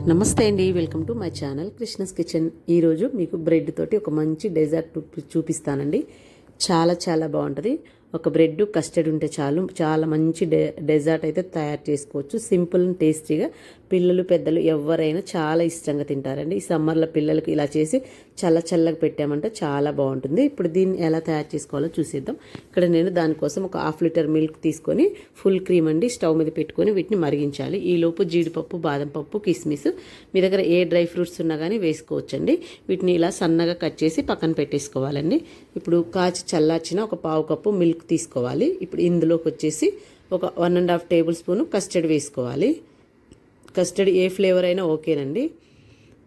నమస్తే అండి, welcome to my channel Krishna's kitchen. ఈరోజు మీకు బ్రెడ్ తోటి ఒక మంచి డెజర్ట్ చూపిస్తానండి. చాలా బాగుంటుంది. ఒక బ్రెడ్ కస్టర్డ్ ఉంటే చాలు, చాలా మంచి డెజర్ట్ అయితే తయారు చేసుకోవచ్చు. సింపుల్ అండ్ టేస్టీగా పిల్లలు పెద్దలు ఎవరైనా చాలా ఇష్టంగా తింటారండి. ఈ సమ్మర్లో పిల్లలకి ఇలా చేసి చల్లగా పెట్టామంటే చాలా బాగుంటుంది. ఇప్పుడు దీన్ని ఎలా తయారు చేసుకోవాలో చూసేద్దాం. ఇక్కడ నేను దానికోసం ఒక 1/2 లీటర్ మిల్క్ తీసుకొని ఫుల్ క్రీమ్ అండి స్టవ్ మీద పెట్టుకొని వీటిని మరిగించాలి. ఈలోపు జీడిపప్పు, బాదం పప్పు, కిస్మిస్ మీ దగ్గర ఏ డ్రై ఫ్రూట్స్ ఉన్నా కానీ వేసుకోవచ్చండి. వీటిని ఇలా సన్నగా కట్ చేసి పక్కన పెట్టేసుకోవాలండి. ఇప్పుడు కాచి చల్లార్చిన ఒక 1/2 కప్పు మిల్క్ తీసుకోవాలి. ఇప్పుడు ఇందులోకి వచ్చేసి ఒక 1.5 టేబుల్ స్పూన్ కస్టర్డ్ వేసుకోవాలి. కస్టర్డ్ ఏ ఫ్లేవర్ అయినా ఓకేనండి.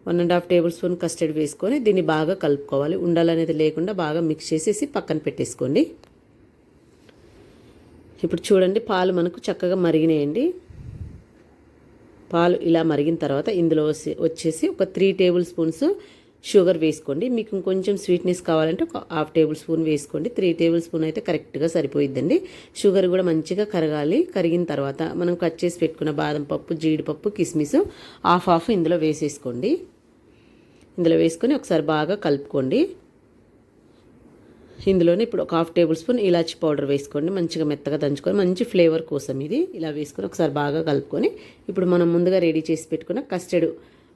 1.5 టేబుల్ స్పూన్ కస్టర్డ్ వేసుకొని దీన్ని బాగా కలుపుకోవాలి. ఉండాలనేది లేకుండా బాగా మిక్స్ చేసేసి పక్కన పెట్టేసుకోండి. ఇప్పుడు చూడండి, పాలు మనకు చక్కగా మరిగినాయండి. పాలు ఇలా మరిగిన తర్వాత ఇందులో వచ్చేసి ఒక 3 టేబుల్ స్పూన్స్ షుగర్ వేసుకోండి. మీకు ఇంకొంచెం స్వీట్నెస్ కావాలంటే ఒక 1/2 టేబుల్ స్పూన్ వేసుకోండి. 3 టేబుల్ స్పూన్ అయితే కరెక్ట్గా సరిపోయిద్దండి. షుగర్ కూడా మంచిగా కరగాలి. కరిగిన తర్వాత మనం కట్ చేసి పెట్టుకున్న బాదం పప్పు, జీడిపప్పు, కిస్మిస్ హాఫ్ ఇందులో వేసేసుకోండి. ఇందులో వేసుకొని ఒకసారి బాగా కలుపుకోండి. ఇందులోనే ఇప్పుడు ఒక 1/2 టేబుల్ స్పూన్ ఇలాచి పౌడర్ వేసుకోండి. మంచిగా మెత్తగా దంచుకొని మంచి ఫ్లేవర్ కోసం ఇది ఇలా వేసుకొని ఒకసారి బాగా కలుపుకొని ఇప్పుడు మనం ముందుగా రెడీ చేసి పెట్టుకున్న కస్టర్డ్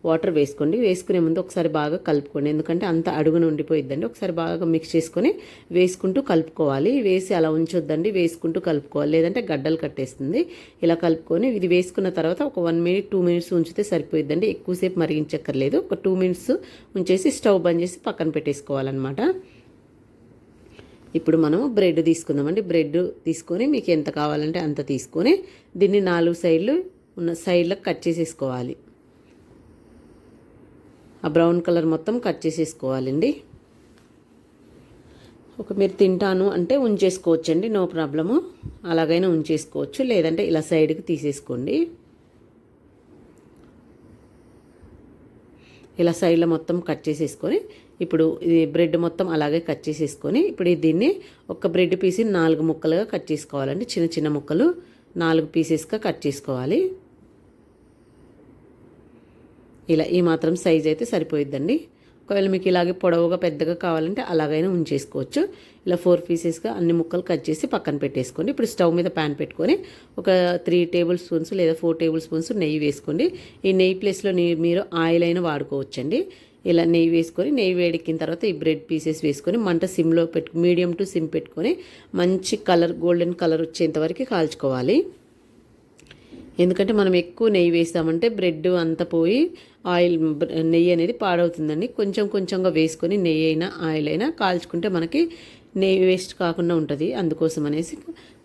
వాటర్ వేసుకోండి. వేసుకునే ముందు ఒకసారి బాగా కలుపుకోండి, ఎందుకంటే అంత అడుగున ఉండిపోయిద్దండి. ఒకసారి బాగా మిక్స్ చేసుకొని వేసుకుంటూ కలుపుకోవాలి. వేసి అలా ఉంచొద్దండి, వేసుకుంటూ కలుపుకోవాలి, లేదంటే గడ్డలు కట్టేస్తుంది. ఇలా కలుపుకొని ఇది వేసుకున్న తర్వాత ఒక 1 మినిట్ 2 మినిట్స్ ఉంచితే సరిపోయిద్దండి. ఎక్కువసేపు మరిగించక్కర్లేదు. ఒక 2 మినిట్స్ ఉంచేసి స్టవ్ బంద్ చేసి పక్కన పెట్టేసుకోవాలన్నమాట. ఇప్పుడు మనం బ్రెడ్ తీసుకుందామండి. బ్రెడ్ తీసుకొని మీకు ఎంత కావాలంటే అంత తీసుకొని దీన్ని 4 సైడ్లు ఉన్న సైడ్లకు కట్ చేసేసుకోవాలి. ఆ బ్రౌన్ కలర్ మొత్తం కట్ చేసేసుకోవాలండి. మీరు తింటాను అంటే ఉంచేసుకోవచ్చండి, నో ప్రాబ్లము. అలాగైనా ఉంచేసుకోవచ్చు, లేదంటే ఇలా సైడ్కి తీసేసుకోండి. ఇలా సైడ్లో మొత్తం కట్ చేసేసుకొని ఇప్పుడు ఇది బ్రెడ్ మొత్తం అలాగే కట్ చేసేసుకొని ఇప్పుడు దీన్ని ఒక బ్రెడ్ పీస్ 4 ముక్కలుగా కట్ చేసుకోవాలండి. చిన్న ముక్కలు 4 పీసెస్గా కట్ చేసుకోవాలి. ఇలా ఈ మాత్రం సైజ్ అయితే సరిపోయిద్దండి. ఒకవేళ మీకు ఇలాగే పొడవుగా పెద్దగా కావాలంటే అలాగైనా ఉంచేసుకోవచ్చు. ఇలా 4 పీసెస్గా అన్ని ముక్కలు కట్ చేసి పక్కన పెట్టేసుకోండి. ఇప్పుడు స్టవ్ మీద ప్యాన్ పెట్టుకొని ఒక 3 టేబుల్ స్పూన్స్ లేదా 4 టేబుల్ స్పూన్స్ నెయ్యి వేసుకోండి. ఈ నెయ్యి ప్లేస్లో మీరు ఆయిల్ అయినా వాడుకోవచ్చండి. ఇలా నెయ్యి వేసుకొని నెయ్యి వేడెక్కిన తర్వాత ఈ బ్రెడ్ పీసెస్ వేసుకొని మంట సిమ్లో మీడియం టు సిమ్ పెట్టుకొని మంచి కలర్ గోల్డెన్ కలర్ వచ్చేంత వరకు కాల్చుకోవాలి. ఎందుకంటే మనం ఎక్కువ నెయ్యి వేస్తామంటే బ్రెడ్ అంతా పోయి నెయ్యి అనేది పాడవుతుందండి. కొంచెంగా వేసుకొని నెయ్యి అయినా ఆయిల్ అయినా కాల్చుకుంటే మనకి నెయ్యి వేస్ట్ కాకుండా ఉంటుంది. అందుకోసం అనేసి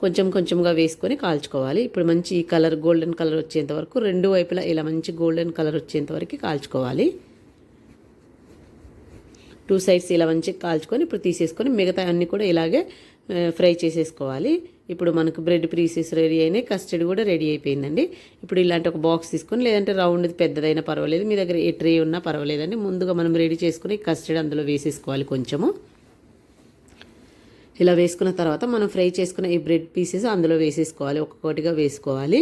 కొంచెంగా వేసుకొని కాల్చుకోవాలి. ఇప్పుడు మంచి ఈ కలర్ గోల్డెన్ కలర్ వచ్చేంత వరకు 2 వైపులా ఇలా మంచి గోల్డెన్ కలర్ వచ్చేంత వరకు కాల్చుకోవాలి. 2 సైడ్స్ ఇలా మంచిగా కాల్చుకొని ఇప్పుడు తీసేసుకొని మిగతా అన్నీ కూడా ఇలాగే ఫ్రై చేసేసుకోవాలి. ఇప్పుడు మనకు బ్రెడ్ పీసెస్ రెడీ అయినాయి, కస్టర్డ్ కూడా రెడీ అయిపోయిందండి. ఇప్పుడు ఇలాంటి ఒక బాక్స్ తీసుకొని, లేదంటే రౌండ్ పెద్దదైనా పర్వాలేదు, మీ దగ్గర ఏ ట్రే ఉన్నా పర్వాలేదండి. ముందుగా మనం రెడీ చేసుకుని కస్టర్డ్ అందులో వేసేసుకోవాలి. కొంచెము ఇలా వేసుకున్న తర్వాత మనం ఫ్రై చేసుకున్న ఈ బ్రెడ్ పీసెస్ అందులో వేసేసుకోవాలి. ఒక్కొక్కటిగా వేసుకోవాలి.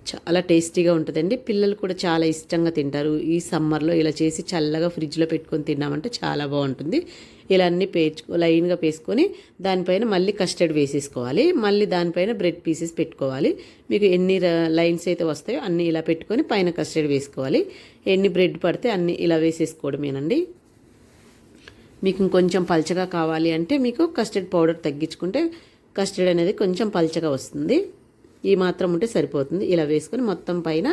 చాలా టేస్టీగా ఉంటుందండి. పిల్లలు కూడా చాలా ఇష్టంగా తింటారు. ఈ సమ్మర్లో ఇలా చేసి చల్లగా ఫ్రిడ్జ్లో పెట్టుకొని తిన్నామంటే చాలా బాగుంటుంది. ఇలా అన్నీ లైన్గా వేసుకొని దానిపైన మళ్ళీ కస్టర్డ్ వేసేసుకోవాలి. మళ్ళీ దానిపైన బ్రెడ్ పీసెస్ పెట్టుకోవాలి. మీకు ఎన్ని లైన్స్ అయితే వస్తాయో అన్నీ ఇలా పెట్టుకొని పైన కస్టర్డ్ వేసుకోవాలి. ఎన్ని బ్రెడ్ పడితే అన్నీ ఇలా వేసేసుకోవడమేనండి. మీకు ఇంకొంచెం పల్చగా కావాలి అంటే మీకు కస్టర్డ్ పౌడర్ తగ్గించుకుంటే కస్టర్డ్ అనేది కొంచెం పల్చగా వస్తుంది. ఈ మాత్రం ఉంటే సరిపోతుంది. ఇలా వేసుకొని మొత్తం పైన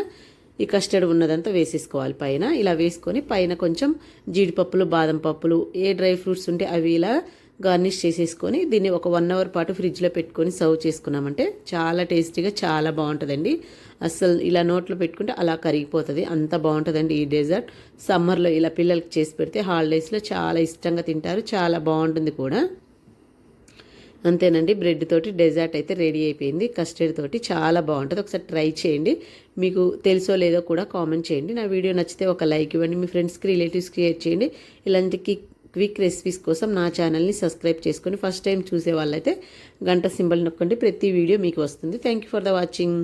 ఈ కస్టర్డ్ ఉన్నదంతా వేసేసుకోవాలి. పైన ఇలా వేసుకొని పైన కొంచెం జీడిపప్పులు, బాదం పప్పులు, ఏ డ్రై ఫ్రూట్స్ ఉంటే అవి ఇలా గార్నిష్ చేసేసుకొని దీన్ని ఒక 1 అవర్ పాటు ఫ్రిడ్జ్లో పెట్టుకొని సర్వ్ చేసుకున్నామంటే చాలా టేస్టీగా చాలా బాగుంటుందండి. అస్సలు ఇలా నోట్లో పెట్టుకుంటే అలా కరిగిపోతుంది, అంత బాగుంటుందండి ఈ డెజర్ట్. సమ్మర్లో ఇలా పిల్లలకి చేసి పెడితే హాలిడేస్లో చాలా ఇష్టంగా తింటారు, చాలా బాగుంటుంది కూడా. అంతేనండి, బ్రెడ్ తోటి డెజర్ట్ అయితే రెడీ అయిపోయింది. కస్టర్డ్ తోటి చాలా బాగుంటుంది. ఒకసారి ట్రై చేయండి. మీకు తెలుసో లేదో కూడా కామెంట్ చేయండి. నా వీడియో నచ్చితే ఒక లైక్ ఇవ్వండి. మీ ఫ్రెండ్స్కి, రిలేటివ్స్కి షేర్ చేయండి. ఇలాంటి క్విక్ రెసిపీస్ కోసం నా ఛానల్ని సబ్స్క్రైబ్ చేసుకొని ఫస్ట్ టైం చూసే వాళ్ళైతే గంట సింబల్ నొక్కండి. ప్రతి వీడియో మీకు వస్తుంది. Thank you for the watching.